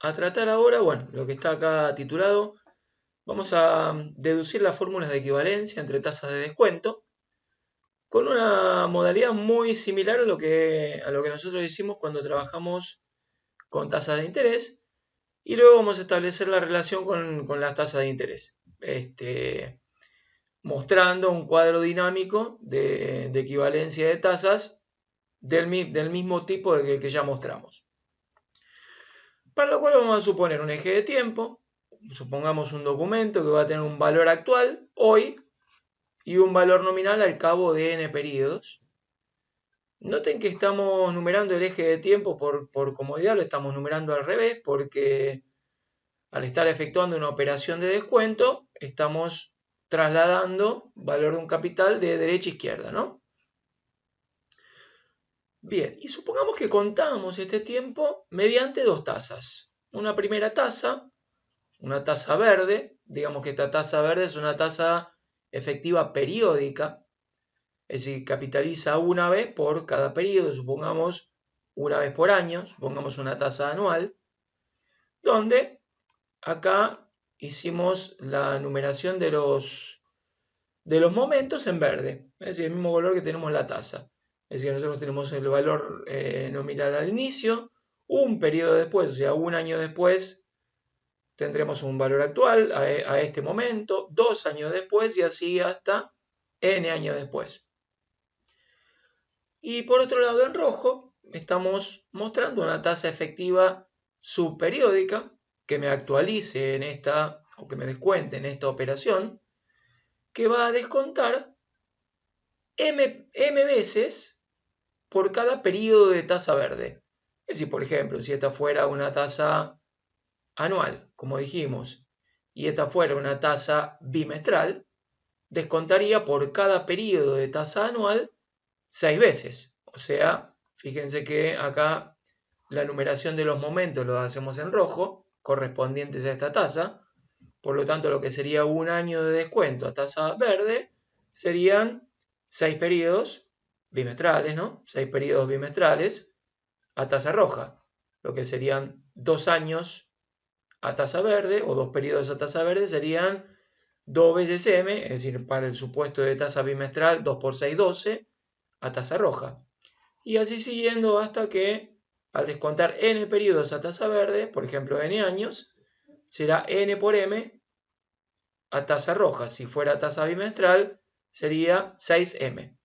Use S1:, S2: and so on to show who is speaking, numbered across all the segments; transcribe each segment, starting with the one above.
S1: a tratar ahora, bueno, lo que está acá titulado, vamos a deducir las fórmulas de equivalencia entre tasas de descuento con una modalidad muy similar a lo que nosotros hicimos cuando trabajamos con tasas de interés y luego vamos a establecer la relación con las tasas de interés, mostrando un cuadro dinámico de equivalencia de tasas del mismo tipo que ya mostramos. Para lo cual vamos a suponer un eje de tiempo, supongamos un documento que va a tener un valor actual hoy y un valor nominal al cabo de n periodos. Noten que estamos numerando el eje de tiempo por comodidad, lo estamos numerando al revés porque al estar efectuando una operación de descuento estamos trasladando valor de un capital de derecha a izquierda, ¿no? Bien, y supongamos que contamos este tiempo mediante dos tasas. Una primera tasa, una tasa verde, digamos que esta tasa verde es una tasa efectiva periódica, es decir, capitaliza una vez por cada periodo, supongamos una vez por año, supongamos una tasa anual, donde acá hicimos la numeración de los momentos en verde, es decir, el mismo valor que tenemos en la tasa. Es decir, nosotros tenemos el valor nominal al inicio, un periodo después, o sea, un año después, tendremos un valor actual a este momento, 2 años después y así hasta n años después. Y por otro lado, en rojo, estamos mostrando una tasa efectiva subperiódica que me actualice en esta, o que me descuente en esta operación, que va a descontar m veces por cada periodo de tasa verde. Es decir, por ejemplo, si esta fuera una tasa anual, como dijimos, y esta fuera una tasa bimestral, descontaría por cada periodo de tasa anual 6 veces. O sea, fíjense que acá la numeración de los momentos lo hacemos en rojo, correspondientes a esta tasa. Por lo tanto, lo que sería un año de descuento a tasa verde serían 6 periodos bimestrales, ¿no? 6 periodos bimestrales a tasa roja, lo que serían 2 años a tasa verde o 2 periodos a tasa verde serían 2 veces m, es decir, para el supuesto de tasa bimestral 2 por 6, 12 a tasa roja. Y así siguiendo hasta que al descontar n periodos a tasa verde, por ejemplo n años, será n por m a tasa roja. Si fuera tasa bimestral sería 6m.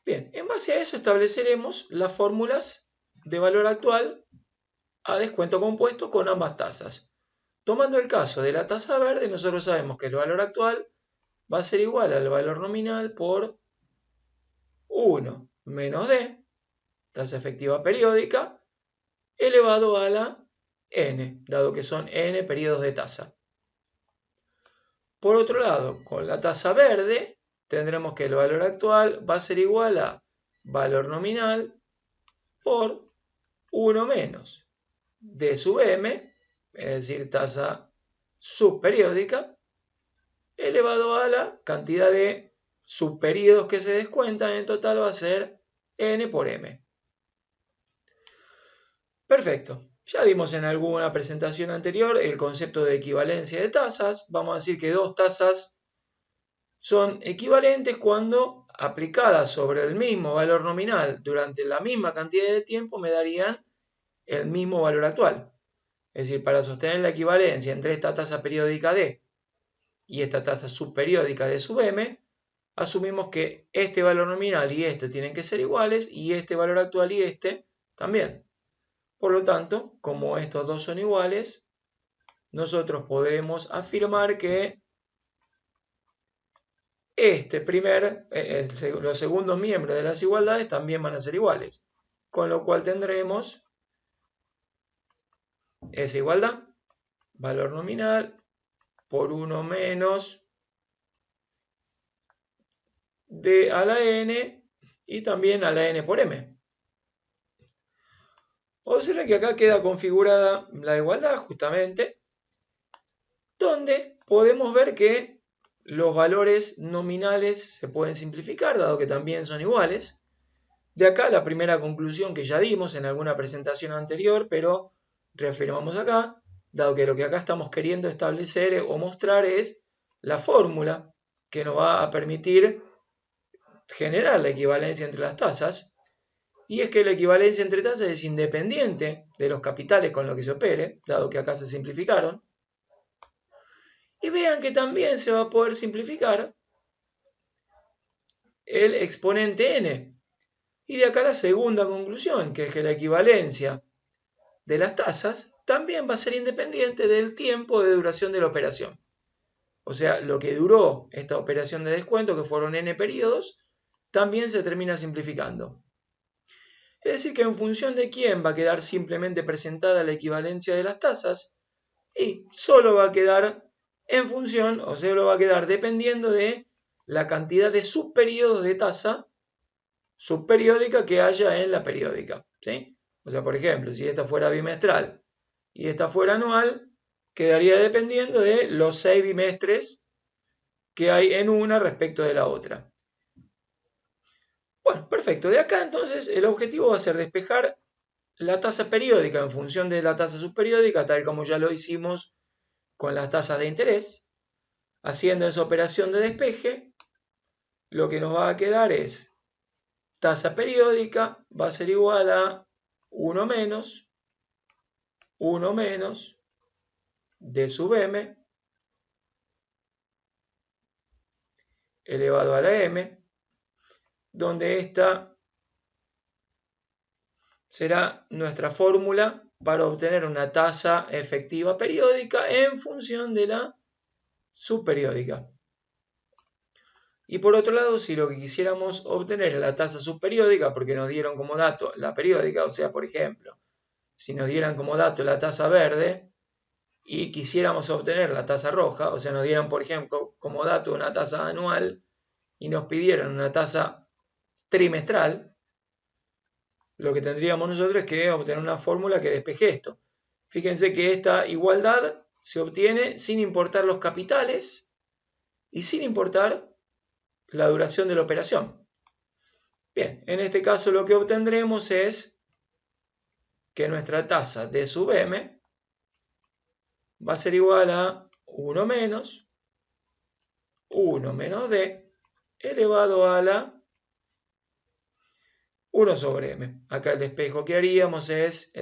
S1: Bien, en base a eso estableceremos las fórmulas de valor actual a descuento compuesto con ambas tasas. Tomando el caso de la tasa verde, nosotros sabemos que el valor actual va a ser igual al valor nominal por 1 menos d, tasa efectiva periódica, elevado a la n, dado que son n periodos de tasa. Por otro lado, con la tasa verde, tendremos que el valor actual va a ser igual a valor nominal por 1 menos d sub m, es decir, tasa subperiódica, elevado a la cantidad de subperiodos que se descuentan, en total va a ser n por m. Perfecto. Ya vimos en alguna presentación anterior el concepto de equivalencia de tasas. Vamos a decir que dos tasas son equivalentes cuando aplicadas sobre el mismo valor nominal durante la misma cantidad de tiempo me darían el mismo valor actual. Es decir, para sostener la equivalencia entre esta tasa periódica D y esta tasa subperiódica D sub m, asumimos que este valor nominal y este tienen que ser iguales y este valor actual y este también. Por lo tanto, como estos dos son iguales, nosotros podremos afirmar que los segundos miembros de las igualdades también van a ser iguales. Con lo cual tendremos esa igualdad, valor nominal por 1 menos d a la n y también a la n por m. Observen que acá queda configurada la igualdad justamente, donde podemos ver que los valores nominales se pueden simplificar, dado que también son iguales. De acá la primera conclusión que ya dimos en alguna presentación anterior, pero reafirmamos acá, dado que lo que acá estamos queriendo establecer o mostrar es la fórmula que nos va a permitir generar la equivalencia entre las tasas, y es que la equivalencia entre tasas es independiente de los capitales con los que se opere, dado que acá se simplificaron. Y vean que también se va a poder simplificar el exponente n. Y de acá la segunda conclusión, que es que la equivalencia de las tasas también va a ser independiente del tiempo de duración de la operación. O sea, lo que duró esta operación de descuento, que fueron n periodos, también se termina simplificando. Es decir, que en función de quién va a quedar simplemente presentada la equivalencia de las tasas, y solo va a quedar en función, o sea, lo va a quedar dependiendo de la cantidad de subperiodos de tasa subperiódica que haya en la periódica, ¿sí? O sea, por ejemplo, si esta fuera bimestral y esta fuera anual, quedaría dependiendo de los 6 bimestres que hay en una respecto de la otra. Bueno, perfecto. De acá entonces el objetivo va a ser despejar la tasa periódica en función de la tasa subperiódica, tal como ya lo hicimos con las tasas de interés. Haciendo esa operación de despeje, lo que nos va a quedar es tasa periódica va a ser igual a 1 menos d sub m elevado a la m, donde esta será nuestra fórmula para obtener una tasa efectiva periódica en función de la subperiódica. Y por otro lado, si lo que quisiéramos obtener es la tasa subperiódica, porque nos dieron como dato la periódica, o sea, por ejemplo, si nos dieran como dato la tasa verde y quisiéramos obtener la tasa roja, o sea, nos dieran, por ejemplo, como dato una tasa anual y nos pidieran una tasa trimestral, lo que tendríamos nosotros es que obtener una fórmula que despeje esto. Fíjense que esta igualdad se obtiene sin importar los capitales y sin importar la duración de la operación. Bien, en este caso lo que obtendremos es que nuestra tasa d sub m va a ser igual a 1 menos d elevado a la 1 sobre m. Acá el despeje que haríamos es,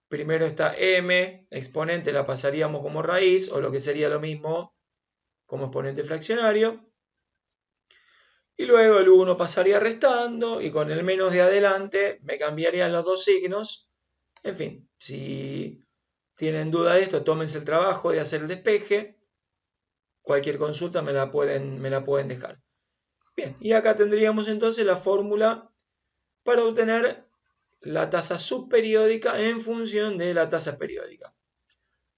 S1: primero esta m exponente la pasaríamos como raíz, o lo que sería lo mismo como exponente fraccionario. Y luego el 1 pasaría restando, y con el menos de adelante me cambiarían los dos signos. En fin, si tienen duda de esto, tómense el trabajo de hacer el despeje. Cualquier consulta me la pueden dejar. Bien, y acá tendríamos entonces la fórmula para obtener la tasa subperiódica en función de la tasa periódica.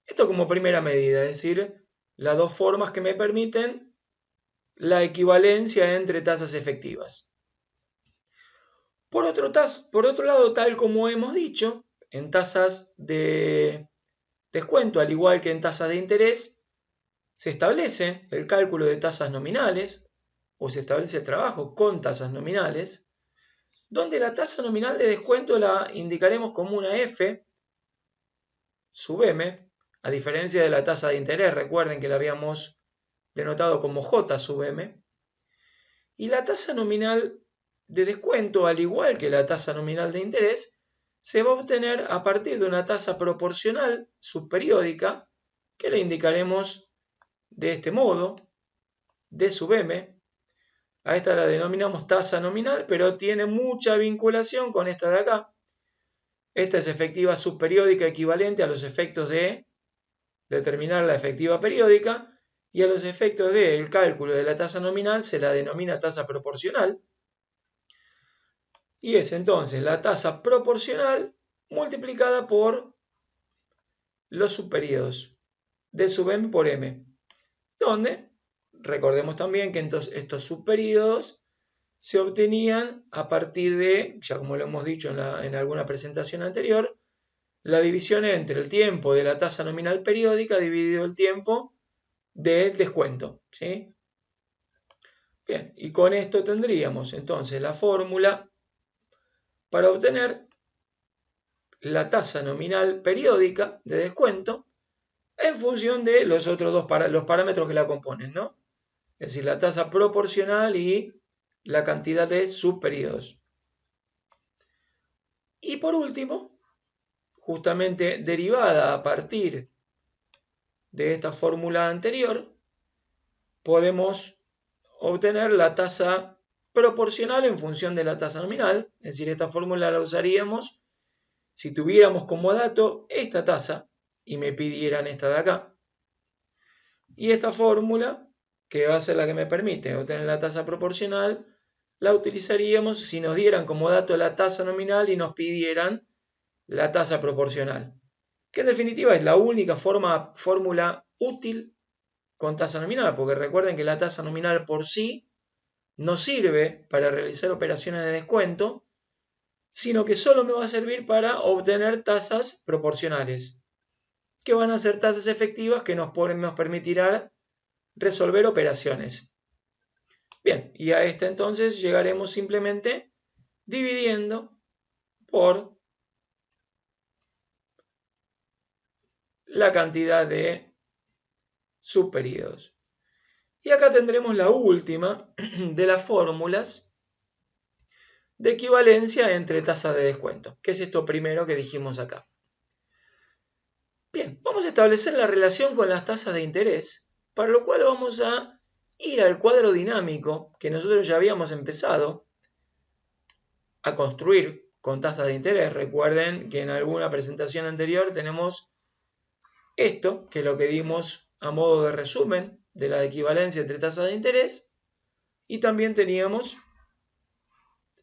S1: Esto como primera medida, es decir, las dos formas que me permiten la equivalencia entre tasas efectivas. Por otro lado, tal como hemos dicho, en tasas de descuento, al igual que en tasas de interés, se establece el cálculo de tasas nominales, o se establece el trabajo con tasas nominales, donde la tasa nominal de descuento la indicaremos como una f sub m, a diferencia de la tasa de interés, recuerden que la habíamos denotado como j sub m, y la tasa nominal de descuento, al igual que la tasa nominal de interés, se va a obtener a partir de una tasa proporcional subperiódica, que le indicaremos de este modo, d sub m. A esta la denominamos tasa nominal, pero tiene mucha vinculación con esta de acá. Esta es efectiva subperiódica equivalente a los efectos de determinar la efectiva periódica, y a los efectos del cálculo de la tasa nominal se la denomina tasa proporcional. Y es entonces la tasa proporcional multiplicada por los subperiodos d sub m por m, donde recordemos también que estos subperiodos se obtenían a partir de, ya como lo hemos dicho en alguna presentación anterior, la división entre el tiempo de la tasa nominal periódica dividido el tiempo del descuento, ¿sí? Bien, y con esto tendríamos entonces la fórmula para obtener la tasa nominal periódica de descuento en función de los otros los parámetros que la componen, ¿no? Es decir, la tasa proporcional y la cantidad de subperiodos. Y por último, justamente derivada a partir de esta fórmula anterior, podemos obtener la tasa proporcional en función de la tasa nominal. Es decir, esta fórmula la usaríamos si tuviéramos como dato esta tasa y me pidieran esta de acá. Y esta fórmula, que va a ser la que me permite obtener la tasa proporcional, la utilizaríamos si nos dieran como dato la tasa nominal y nos pidieran la tasa proporcional, que en definitiva es la única fórmula útil con tasa nominal, porque recuerden que la tasa nominal por sí no sirve para realizar operaciones de descuento, sino que solo me va a servir para obtener tasas proporcionales, que van a ser tasas efectivas que nos permitirán resolver operaciones. Bien, y a esta entonces llegaremos simplemente dividiendo por la cantidad de subperiodos. Y acá tendremos la última de las fórmulas de equivalencia entre tasas de descuento, que es esto primero que dijimos acá. Bien, vamos a establecer la relación con las tasas de interés, para lo cual vamos a ir al cuadro dinámico que nosotros ya habíamos empezado a construir con tasas de interés. Recuerden que en alguna presentación anterior tenemos esto, que es lo que dimos a modo de resumen de la equivalencia entre tasas de interés, y también teníamos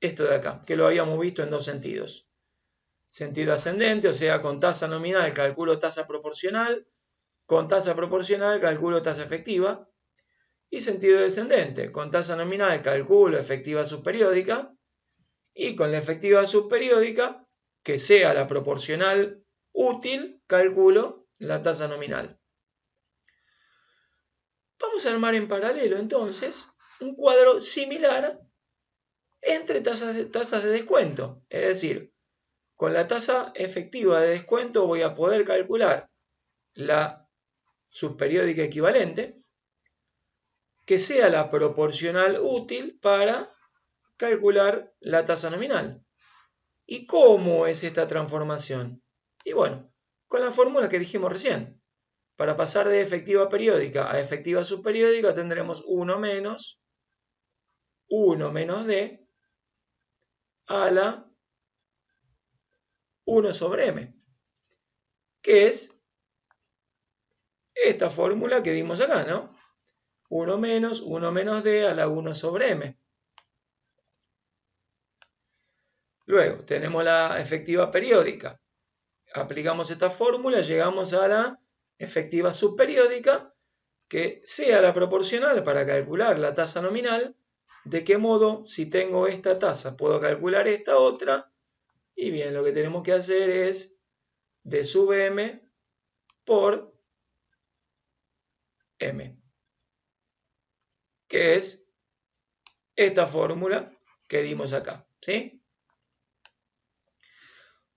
S1: esto de acá, que lo habíamos visto en dos sentidos. Sentido ascendente, o sea, con tasa nominal calculo tasa proporcional, con tasa proporcional calculo tasa efectiva, y sentido descendente, con tasa nominal calculo efectiva subperiódica, y con la efectiva subperiódica, que sea la proporcional útil, calculo la tasa nominal. Vamos a armar en paralelo entonces un cuadro similar entre tasas de descuento, es decir, con la tasa efectiva de descuento voy a poder calcular la subperiódica equivalente, que sea la proporcional útil para calcular la tasa nominal. ¿Y cómo es esta transformación? Y bueno, con la fórmula que dijimos recién. Para pasar de efectiva periódica a efectiva subperiódica tendremos 1 menos D a la 1 sobre m, que es esta fórmula que dimos acá, ¿no? 1 menos D a la 1 sobre m. Luego tenemos la efectiva periódica. Aplicamos esta fórmula, llegamos a la efectiva subperiódica, que sea la proporcional para calcular la tasa nominal. ¿De qué modo, si tengo esta tasa, puedo calcular esta otra? Y bien, lo que tenemos que hacer es D sub m por m, que es esta fórmula que dimos acá, ¿sí?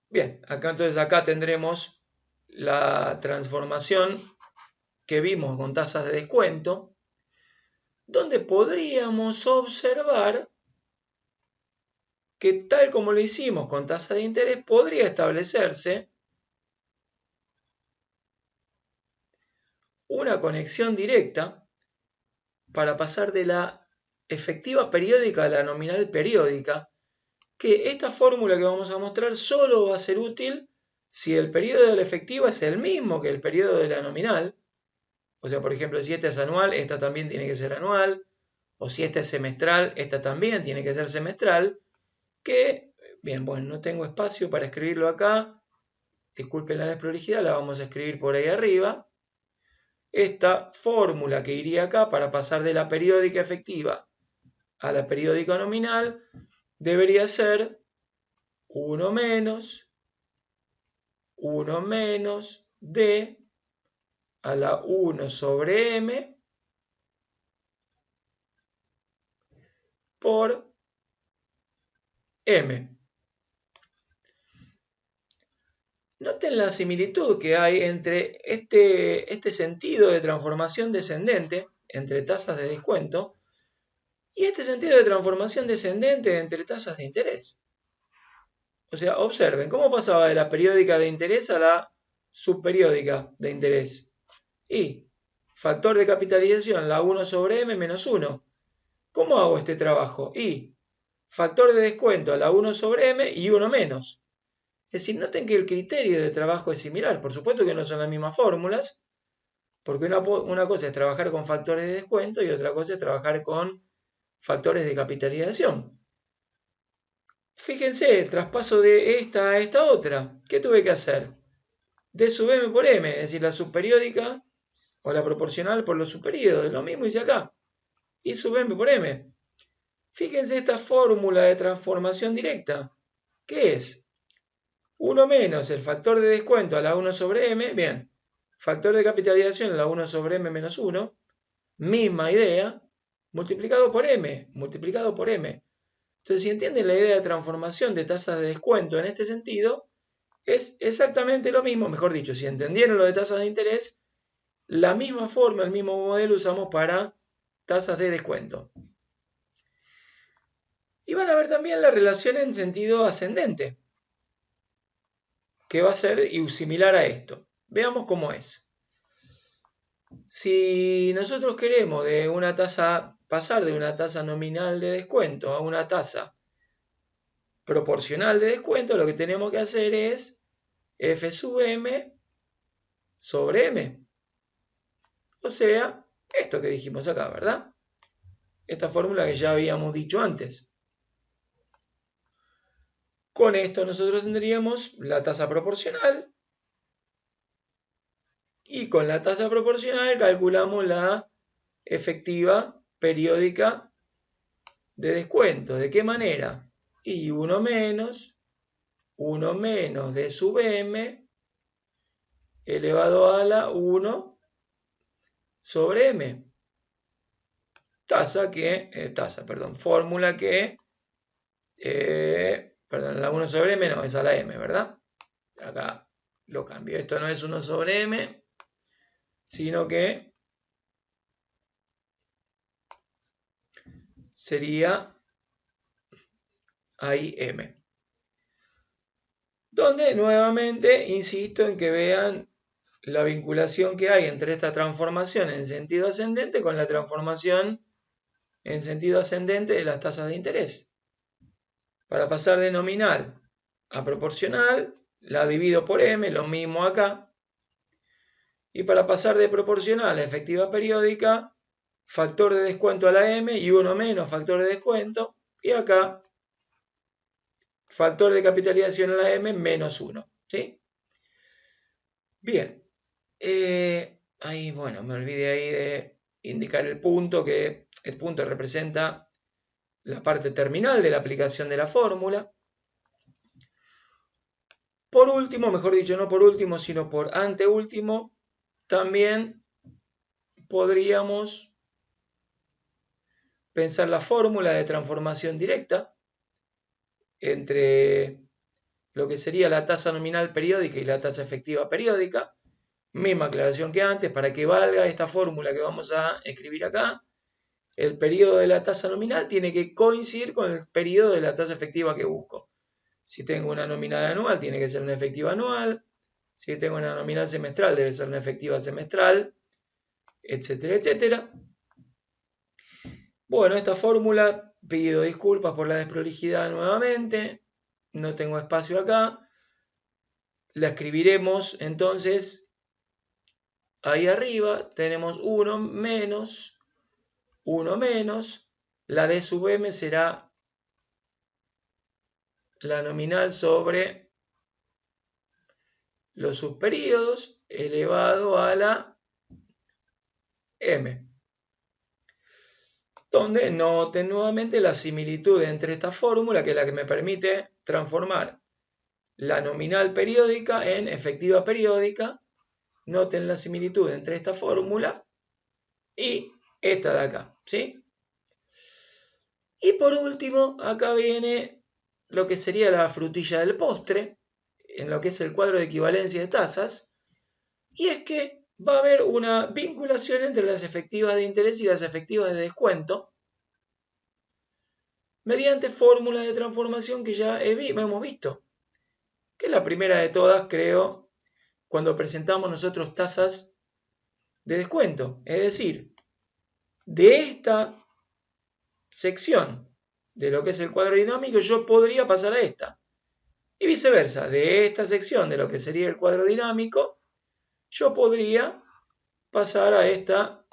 S1: Bien, acá tendremos la transformación que vimos con tasas de descuento, donde podríamos observar que tal como lo hicimos con tasa de interés, podría establecerse una conexión directa para pasar de la efectiva periódica a la nominal periódica, que esta fórmula que vamos a mostrar solo va a ser útil si el periodo de la efectiva es el mismo que el periodo de la nominal. O sea, por ejemplo, si esta es anual, esta también tiene que ser anual. O si esta es semestral, esta también tiene que ser semestral. Que, bien, bueno, no tengo espacio para escribirlo acá. Disculpen la desprolijidad, la vamos a escribir por ahí arriba. Esta fórmula que iría acá para pasar de la periódica efectiva a la periódica nominal debería ser 1 menos D a la 1 sobre m por m. Noten la similitud que hay entre este sentido de transformación descendente entre tasas de descuento y este sentido de transformación descendente entre tasas de interés. O sea, observen cómo pasaba de la periódica de interés a la subperiódica de interés. Y factor de capitalización, la 1 sobre m menos 1. ¿Cómo hago este trabajo? Y factor de descuento a la 1 sobre m y 1 menos. Es decir, noten que el criterio de trabajo es similar. Por supuesto que no son las mismas fórmulas, porque una cosa es trabajar con factores de descuento y otra cosa es trabajar con factores de capitalización. Fíjense, el traspaso de esta a esta otra. ¿Qué tuve que hacer? D sub m por m, es decir, la subperiódica o la proporcional por los subperiodos. Lo mismo hice acá. I sub m por m. Fíjense esta fórmula de transformación directa. ¿Qué es? 1 menos el factor de descuento a la 1 sobre m. Bien. Factor de capitalización a la 1 sobre m menos 1. Misma idea. Multiplicado por m. Multiplicado por m. Entonces, si entienden la idea de transformación de tasas de descuento en este sentido, es exactamente lo mismo, mejor dicho, si entendieron lo de tasas de interés, la misma forma, el mismo modelo usamos para tasas de descuento. Y van a ver también la relación en sentido ascendente, que va a ser similar a esto. Veamos cómo es. Si nosotros queremos pasar de una tasa nominal de descuento a una tasa proporcional de descuento, lo que tenemos que hacer es f sub m sobre m. O sea, esto que dijimos acá, ¿verdad? Esta fórmula que ya habíamos dicho antes. Con esto nosotros tendríamos la tasa proporcional y con la tasa proporcional calculamos la efectiva periódica de descuento. ¿De qué manera? Y 1 menos d sub m elevado a la 1 sobre m. Fórmula que, la 1 sobre m no, es a la m, ¿verdad? Acá lo cambio. Esto no es 1 sobre m, sino que sería ahí m. Donde nuevamente insisto en que vean la vinculación que hay entre esta transformación en sentido ascendente con la transformación en sentido ascendente de las tasas de interés. Para pasar de nominal a proporcional, la divido por m, lo mismo acá. Y para pasar de proporcional a efectiva periódica, factor de descuento a la m y 1 menos factor de descuento. Y acá, factor de capitalización a la m menos 1. ¿Sí? Bien. Ahí, bueno, me olvidé ahí de indicar el punto, que el punto representa la parte terminal de la aplicación de la fórmula. Por último, mejor dicho, no por último, sino por anteúltimo, también podríamos pensar la fórmula de transformación directa entre lo que sería la tasa nominal periódica y la tasa efectiva periódica. Misma aclaración que antes, para que valga esta fórmula que vamos a escribir acá, el periodo de la tasa nominal tiene que coincidir con el periodo de la tasa efectiva que busco. Si tengo una nominal anual, tiene que ser una efectiva anual. Si tengo una nominal semestral, debe ser una efectiva semestral, etcétera, etcétera. Bueno, esta fórmula, pido disculpas por la desprolijidad nuevamente, no tengo espacio acá. La escribiremos entonces ahí arriba, tenemos 1 menos, la d sub m será la nominal sobre los subperíodos elevado a la m. Donde noten nuevamente la similitud entre esta fórmula, que es la que me permite transformar la nominal periódica en efectiva periódica. Noten la similitud entre esta fórmula y esta de acá, ¿sí? Y por último, acá viene lo que sería la frutilla del postre. en lo que es el cuadro de equivalencia de tasas, y es que va a haber una vinculación entre las efectivas de interés y las efectivas de descuento mediante fórmulas de transformación que ya hemos visto, que es la primera de todas, creo, cuando presentamos nosotros tasas de descuento. Es decir, de esta sección de lo que es el cuadro dinámico, yo podría pasar a esta. Y viceversa, de esta sección de lo que sería el cuadro dinámico, yo podría pasar a esta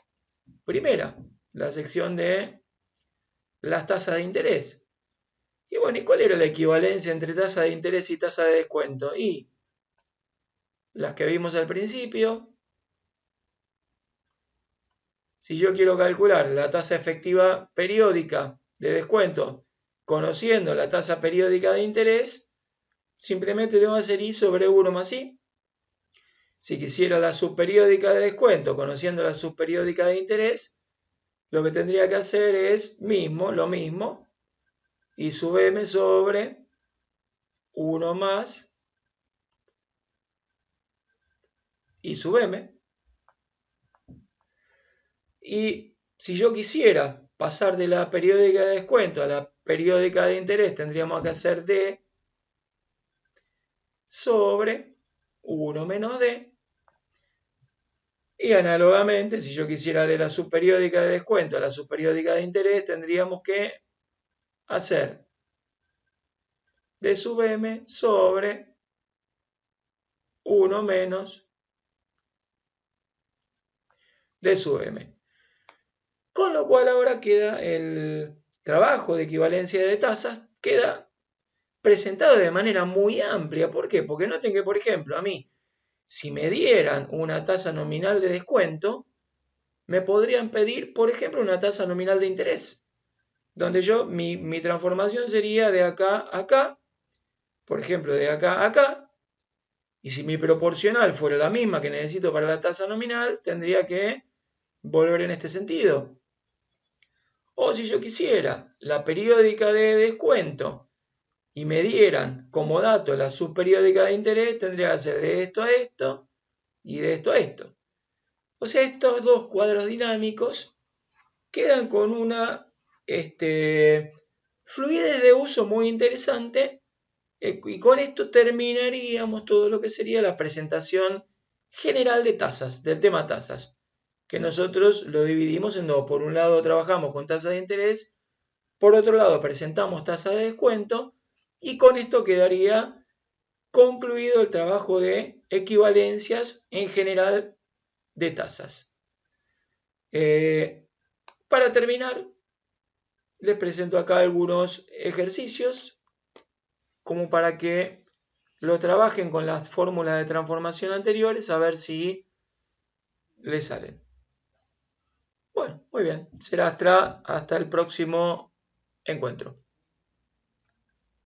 S1: primera, la sección de las tasas de interés. Y bueno, ¿y cuál era la equivalencia entre tasa de interés y tasa de descuento? Y las que vimos al principio. Si yo quiero calcular la tasa efectiva periódica de descuento conociendo la tasa periódica de interés, simplemente tengo que hacer I sobre 1 más I. Si quisiera la subperiódica de descuento conociendo la subperiódica de interés, lo que tendría que hacer es lo mismo, I sub m sobre 1 más I sub m. Y si yo quisiera pasar de la periódica de descuento a la periódica de interés, tendríamos que hacer D sobre 1 menos D. Y análogamente, si yo quisiera de la subperiódica de descuento a la subperiódica de interés, tendríamos que hacer D sub m sobre 1 menos D sub m. Con lo cual ahora queda el trabajo de equivalencia de tasas, queda presentado de manera muy amplia. ¿Por qué? Porque noten que, por ejemplo, a mí, si me dieran una tasa nominal de descuento, me podrían pedir, por ejemplo, una tasa nominal de interés, donde mi transformación sería de acá a acá, por ejemplo, de acá a acá, y si mi proporcional fuera la misma que necesito para la tasa nominal, tendría que volver en este sentido. O si yo quisiera la periódica de descuento y me dieran como dato la subperiódica de interés, tendría que hacer de esto a esto y de esto a esto. O sea, estos dos cuadros dinámicos quedan con una fluidez de uso muy interesante, y con esto terminaríamos todo lo que sería la presentación general de tasas, del tema tasas, que nosotros lo dividimos en dos. Por un lado trabajamos con tasas de interés, por otro lado presentamos tasas de descuento, y con esto quedaría concluido el trabajo de equivalencias en general de tasas. Para terminar, les presento acá algunos ejercicios como para que lo trabajen con las fórmulas de transformación anteriores a ver si les salen. Bueno, muy bien. Será hasta el próximo encuentro.